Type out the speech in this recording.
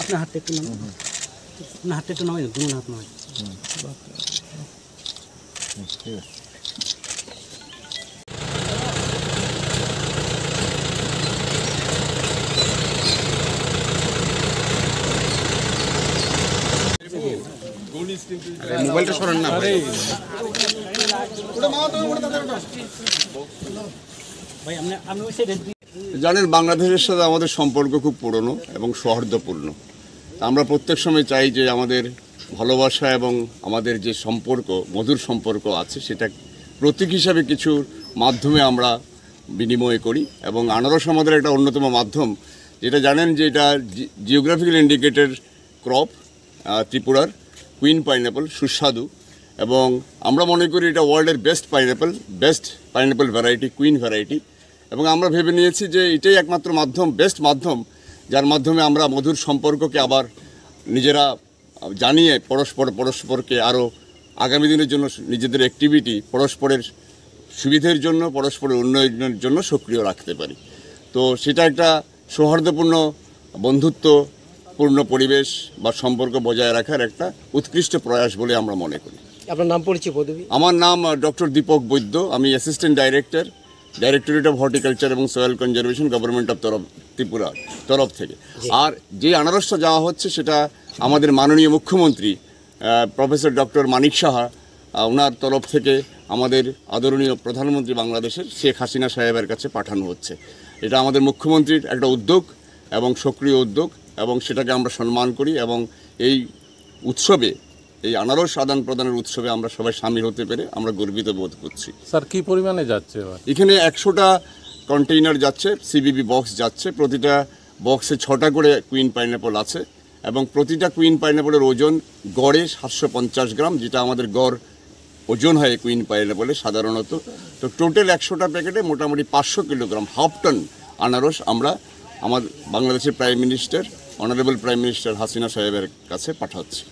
আপনার হাতটা একটু নামান, আপনার হাতটা একটু নামাই, দুটো হাত নামাই। মোবাইলটা সরান না। ভাই আমি ওই সাইডে জানেন, বাংলাদেশের সাথে আমাদের সম্পর্ক খুব পুরনো এবং সৌহার্দ্যপূর্ণ। আমরা প্রত্যেক সময় চাই যে আমাদের ভালোবাসা এবং আমাদের যে সম্পর্ক, মধুর সম্পর্ক আছে, সেটা প্রতীক হিসাবে কিছু মাধ্যমে আমরা বিনিময় করি। এবং আনারস আমাদের একটা অন্যতম মাধ্যম, যেটা জানেন যে এটা জিওগ্রাফিক্যাল ইন্ডিকেটেড ক্রপ, ত্রিপুরার কুইন পাইনঅ্যাপল, সুস্বাদু। এবং আমরা মনে করি এটা ওয়ার্ল্ডের best pineapple variety, queen variety. এবং আমরা ভেবে নিয়েছি যে এটাই একমাত্র মাধ্যম, বেস্ট মাধ্যম, যার মাধ্যমে আমরা মধুর সম্পর্ককে আবার নিজেরা জানিয়ে পরস্পরকে আরও আগামী দিনের জন্য নিজেদের অ্যাক্টিভিটি পরস্পরের সুবিধের জন্য, পরস্পরের উন্নয়নের জন্য সক্রিয় রাখতে পারি। তো সেটা একটা সৌহার্দ্যপূর্ণ, বন্ধুত্বপূর্ণ পরিবেশ বা সম্পর্ক বজায় রাখার একটা উৎকৃষ্ট প্রয়াস বলে আমরা মনে করি। আপনার নাম পরিচয় পদবী? আমার নাম ডক্টর দীপক বৈদ্য। আমি assistant director, directorate of horticulture এবং soil conservation, government of Tripura তরফ থেকে। আর যে আনারসটা যাওয়া হচ্ছে সেটা আমাদের মাননীয় মুখ্যমন্ত্রী প্রফেসর ডক্টর মানিক সাহা, ওনার তরফ থেকে আমাদের আদরণীয় প্রধানমন্ত্রী বাংলাদেশের শেখ হাসিনা সাহেবের কাছে পাঠানো হচ্ছে। এটা আমাদের মুখ্যমন্ত্রীর একটা উদ্যোগ এবং সক্রিয় উদ্যোগ, এবং সেটাকে আমরা সম্মান করি। এবং এই উৎসবে, এই আনারস আদান প্রদানের উৎসবে আমরা সবাই সামিল হতে পেরে আমরা গর্বিত বোধ করছি। স্যার, কি পরিমাণে যাচ্ছে? এখানে 100টা কন্টেইনার যাচ্ছে, সিবিবি বক্স যাচ্ছে। প্রতিটা বক্সে 6টা করে কুইন পাইনঅ্যাপল আছে, এবং প্রতিটা কুইন পাইনঅ্যাপলের ওজন গড়ে 750 গ্রাম, যেটা আমাদের গড় ওজন হয় কুইন পাইনঅ্যাপলে সাধারণত। তো টোটাল 100টা প্যাকেটে মোটামুটি 500 কিলোগ্রাম, হাফ টন আনারস আমরা আমার বাংলাদেশের prime minister, honourable prime minister Hasina সাহেবের কাছে পাঠাচ্ছি।